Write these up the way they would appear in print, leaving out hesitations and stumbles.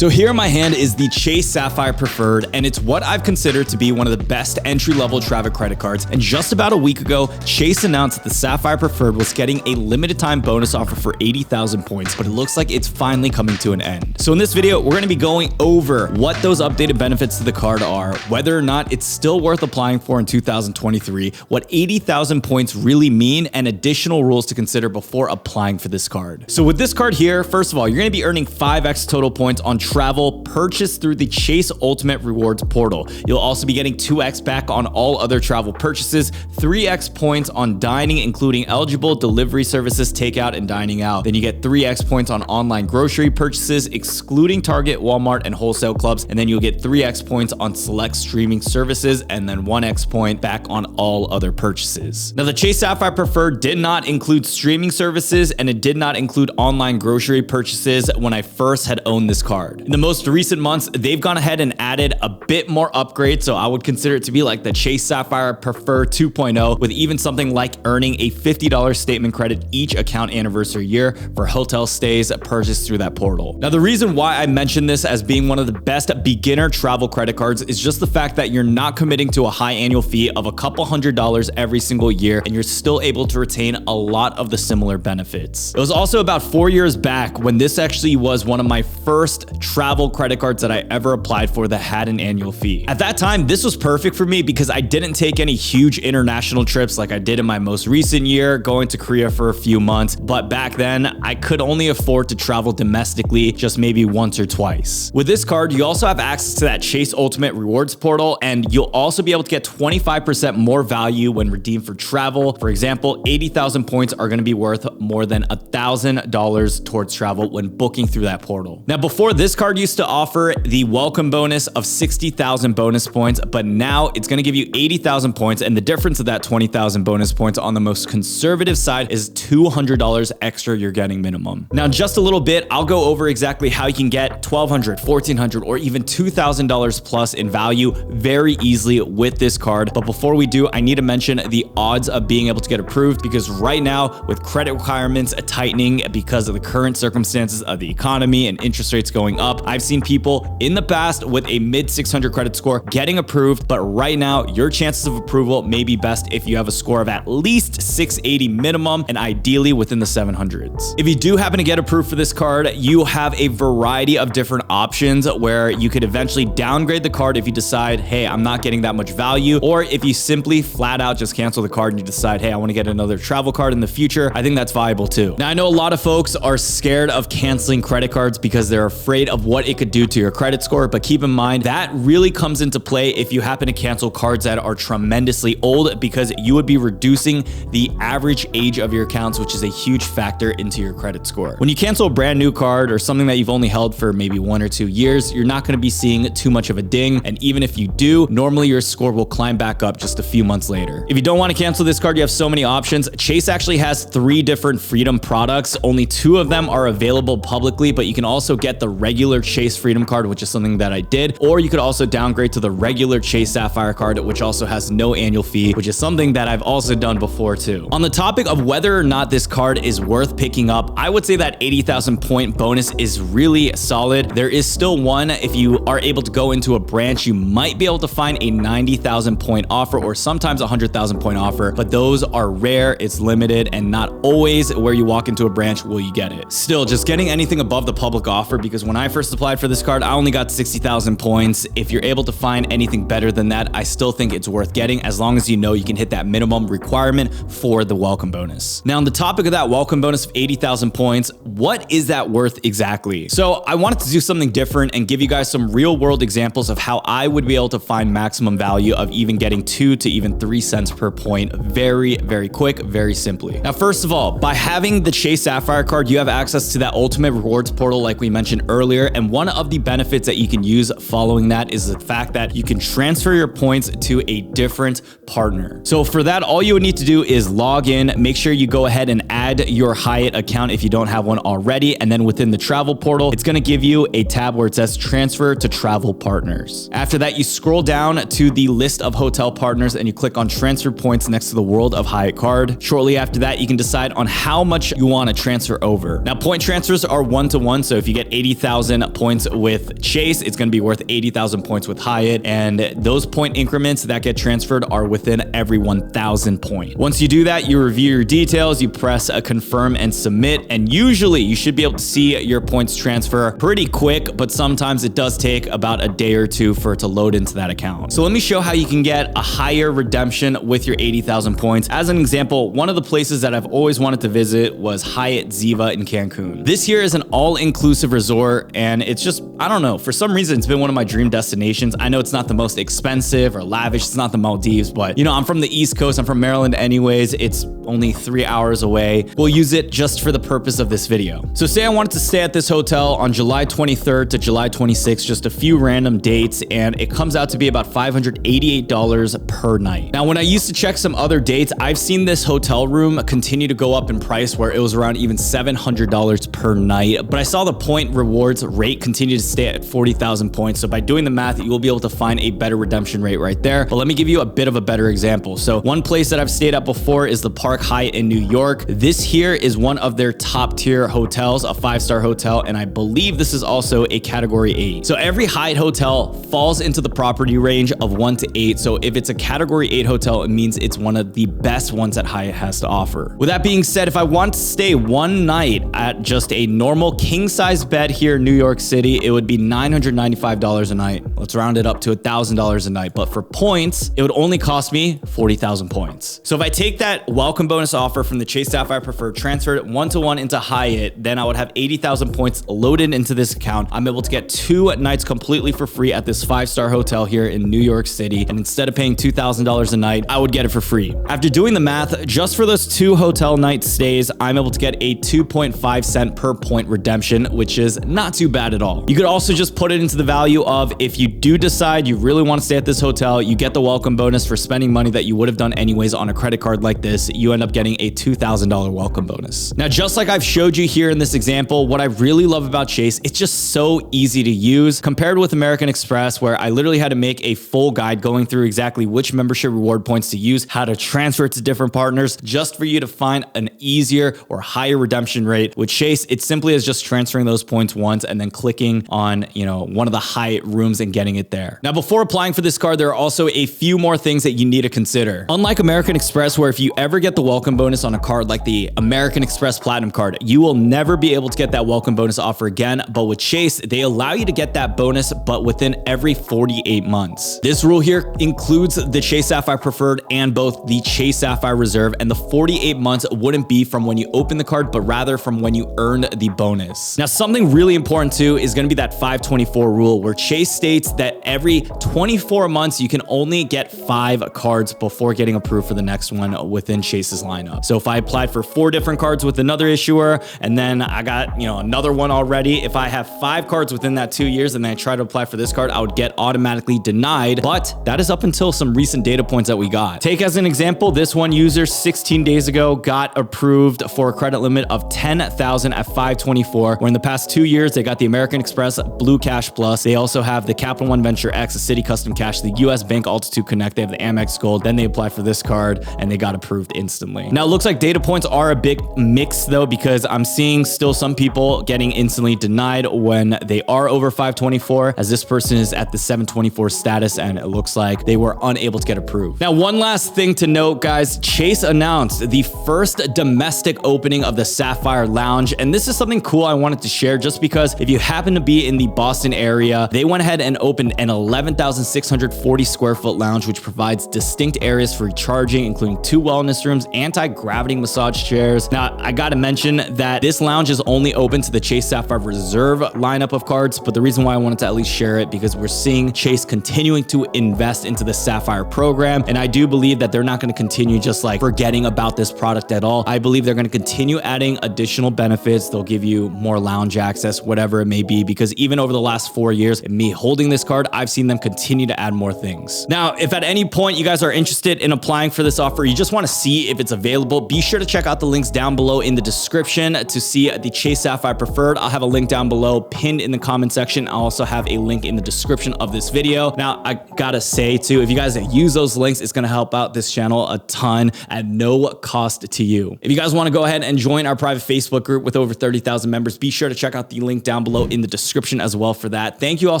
So here in my hand is the Chase Sapphire Preferred, and it's what I've considered to be one of the best entry-level travel credit cards. And just about a week ago, Chase announced that the Sapphire Preferred was getting a limited time bonus offer for 80,000 points, but it looks like it's finally coming to an end. So in this video, we're going to be going over what those updated benefits to the card are, whether or not it's still worth applying for in 2023, what 80,000 points really mean, and additional rules to consider before applying for this card. So with this card here, first of all, you're going to be earning 5x total points on travel purchased through the Chase Ultimate Rewards portal. You'll also be getting 2x back on all other travel purchases, 3x points on dining, including eligible delivery services, takeout, and dining out. Then you get 3x points on online grocery purchases, excluding Target, Walmart, and wholesale clubs. And then you'll get 3x points on select streaming services, and then 1x point back on all other purchases. Now, the Chase Sapphire Preferred did not include streaming services, and it did not include online grocery purchases when I first had owned this card. In the most recent months, they've gone ahead and added a bit more upgrades, so I would consider it to be like the Chase Sapphire Preferred 2.0, with even something like earning a $50 statement credit each account anniversary year for hotel stays purchased through that portal. Now, the reason why I mention this as being one of the best beginner travel credit cards is just the fact that you're not committing to a high annual fee of a couple $100s every single year, and you're still able to retain a lot of the similar benefits. It was also about 4 years back when this actually was one of my first travel credit cards that I ever applied for that had an annual fee. At that time, this was perfect for me because I didn't take any huge international trips like I did in my most recent year, going to Korea for a few months. But back then, I could only afford to travel domestically just maybe once or twice. With this card, you also have access to that Chase Ultimate Rewards portal, and you'll also be able to get 25% more value when redeemed for travel. For example, 80,000 points are going to be worth more than $1,000 towards travel when booking through that portal. Now, before, this card used to offer the welcome bonus of 60,000 bonus points, but now it's going to give you 80,000 points, and the difference of that 20,000 bonus points on the most conservative side is $200 extra you're getting minimum. Now, in just a little bit, I'll go over exactly how you can get $1,200, $1,400, or even $2,000 plus in value very easily with this card. But before we do, I need to mention the odds of being able to get approved, because right now, with credit requirements tightening because of the current circumstances of the economy and interest rates going up, I've seen people in the past with a mid 600 credit score getting approved, but right now your chances of approval may be best if you have a score of at least 680 minimum and ideally within the 700s. If you do happen to get approved for this card, you have a variety of different options where you could eventually downgrade the card if you decide, hey, I'm not getting that much value, or if you simply flat out just cancel the card and you decide, hey, I want to get another travel card in the future. I think that's viable too. Now, I know a lot of folks are scared of canceling credit cards because they're afraid of what it could do to your credit score, but keep in mind that really comes into play if you happen to cancel cards that are tremendously old, because you would be reducing the average age of your accounts, which is a huge factor into your credit score. When you cancel a brand new card or something that you've only held for maybe 1 or 2 years, you're not going to be seeing too much of a ding, and even if you do, normally your score will climb back up just a few months later. If you don't want to cancel this card, you have so many options. Chase actually has 3 different Freedom products. Only 2 of them are available publicly, but you can also get the regular Chase Freedom card, which is something that I did, or you could also downgrade to the regular Chase Sapphire card, which also has no annual fee, which is something that I've also done before too. On the topic of whether or not this card is worth picking up, I would say that 80,000 point bonus is really solid. There is still one. If you are able to go into a branch, you might be able to find a 90,000 point offer or sometimes a 100,000 point offer, but those are rare, it's limited, and not always where you walk into a branch will you get it. Still, just getting anything above the public offer, because when I first applied for this card, I only got 60,000 points. If you're able to find anything better than that, I still think it's worth getting, as long as you know you can hit that minimum requirement for the welcome bonus. Now, on the topic of that welcome bonus of 80,000 points, what is that worth exactly? So I wanted to do something different and give you guys some real world examples of how I would be able to find maximum value of even getting 2 to even 3 cents per point very, very quick, very simply. Now, first of all, by having the Chase Sapphire card, you have access to that Ultimate Rewards portal like we mentioned earlier, and one of the benefits that you can use following that is the fact that you can transfer your points to a different partner. So for that, all you would need to do is log in, make sure you go ahead and add your Hyatt account if you don't have one already, and then within the travel portal, it's going to give you a tab where it says transfer to travel partners. After that, you scroll down to the list of hotel partners and you click on transfer points next to the World of Hyatt card. Shortly after that, you can decide on how much you want to transfer over. Now, point transfers are 1-to-1, so if you get 80,000 80,000 points with Chase, it's going to be worth 80,000 points with Hyatt. And those point increments that get transferred are within every 1,000 point. Once you do that, you review your details, you press a confirm and submit, and usually you should be able to see your points transfer pretty quick, but sometimes it does take about a day or two for it to load into that account. So let me show how you can get a higher redemption with your 80,000 points. As an example, one of the places that I've always wanted to visit was Hyatt Ziva in Cancun. This here is an all-inclusive resort, and it's just, I don't know, for some reason it's been one of my dream destinations. I know it's not the most expensive or lavish, it's not the Maldives, but you know, I'm from the East Coast, I'm from Maryland anyways, it's only 3 hours away. We'll use it just for the purpose of this video. So say I wanted to stay at this hotel on July 23rd to July 26th, just a few random dates, and it comes out to be about $588 per night. Now, when I used to check some other dates, I've seen this hotel room continue to go up in price where it was around even $700 per night, but I saw the point rewards rate continue to stay at 40,000 points. So by doing the math, you will be able to find a better redemption rate right there. But let me give you a bit of a better example. So one place that I've stayed at before is the Park Hyatt in New York. This here is one of their top tier hotels, a 5-star hotel, and I believe this is also a category 8. So every Hyatt hotel falls into the property range of 1 to 8. So if it's a category 8 hotel, it means it's one of the best ones that Hyatt has to offer. With that being said, if I want to stay one night at just a normal king size bed here in New York City, it would be $995 a night. Let's round it up to $1,000 a night. But for points, it would only cost me 40,000 points. So if I take that welcome bonus offer from the Chase Sapphire Preferred, transferred it 1-to-1 into Hyatt, then I would have 80,000 points loaded into this account. I'm able to get 2 nights completely for free at this 5-star hotel here in New York City. And instead of paying $2,000 a night, I would get it for free. After doing the math, just for those 2 hotel night stays, I'm able to get a 2.5 cent per point redemption, which is not too bad at all. You could also just put it into the value of, if you do decide you really want to stay at this hotel, you get the welcome bonus for spending money that you would have done anyways on a credit card like this. You end up getting a $2,000 welcome bonus. Now, just like I've showed you here in this example, what I really love about Chase, it's just so easy to use compared with American Express, where I literally had to make a full guide going through exactly which membership reward points to use, how to transfer it to different partners, just for you to find an easier or higher redemption rate. With Chase, it simply is just transferring those points once and then clicking on, you know, one of the Hyatt rooms and getting it there. Now, before applying for this card, there are also a few more things that you need to consider. Unlike American Express, where if you ever get the welcome bonus on a card like the American Express Platinum card, you will never be able to get that welcome bonus offer again. But with Chase, they allow you to get that bonus, but within every 48 months. This rule here includes the Chase Sapphire Preferred and both the Chase Sapphire Reserve, and the 48 months wouldn't be from when you open the card, but rather from when you earned the bonus. Now, something really important too is going to be that 524 rule, where Chase states that every 24 months you can only get 5 cards before getting approved for the next one within Chase's lineup. So if I applied for 4 different cards with another issuer and then I got, you know, another one already, if I have 5 cards within that 2 years and then I try to apply for this card, I would get automatically denied. But that is up until some recent data points that we got. Take as an example, this one user 16 days ago got approved for a credit limit of 10,000 at 524, where in the past 2 years, they got the American Express Blue Cash Plus. They also have the Capital One Venture X, the Citi Custom Cash, the US Bank Altitude Connect. They have the Amex Gold. Then they applied for this card and they got approved instantly. Now, it looks like data points are a bit mixed though, because I'm seeing still some people getting instantly denied when they are over 524, as this person is at the 724 status and it looks like they were unable to get approved. Now, one last thing to note, guys, Chase announced the first domestic opening of the Sapphire Lounge, and this is something cool I wanted to share just because if you happen to be in the Boston area, they went ahead and opened an 11,640 square foot lounge, which provides distinct areas for recharging, including 2 wellness rooms, anti-gravity massage chairs. Now, I gotta mention that this lounge is only open to the Chase Sapphire Reserve lineup of cards, but the reason why I wanted to at least share it, because we're seeing Chase continuing to invest into the Sapphire program, and I do believe that they're not gonna continue just like forgetting about this product at all. I believe they're gonna continue adding additional benefits. They'll give you more lounge access, whatever it may be, because even over the last 4 years, me holding this card, I've seen them continue to add more things. Now, if at any point you guys are interested in applying for this offer, you just wanna see if it's available, be sure to check out the links down below in the description to see the Chase Sapphire Preferred. I'll have a link down below pinned in the comment section. I'll also have a link in the description of this video. Now, I gotta say too, if you guys use those links, it's gonna help out this channel a ton at no cost to you. If you guys wanna go ahead and join our private Facebook group with over 30,000 members, be sure to check out the link down down below in the description as well for that. Thank you all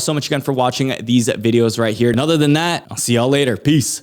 so much again for watching these videos right here. And other than that, I'll see y'all later. Peace.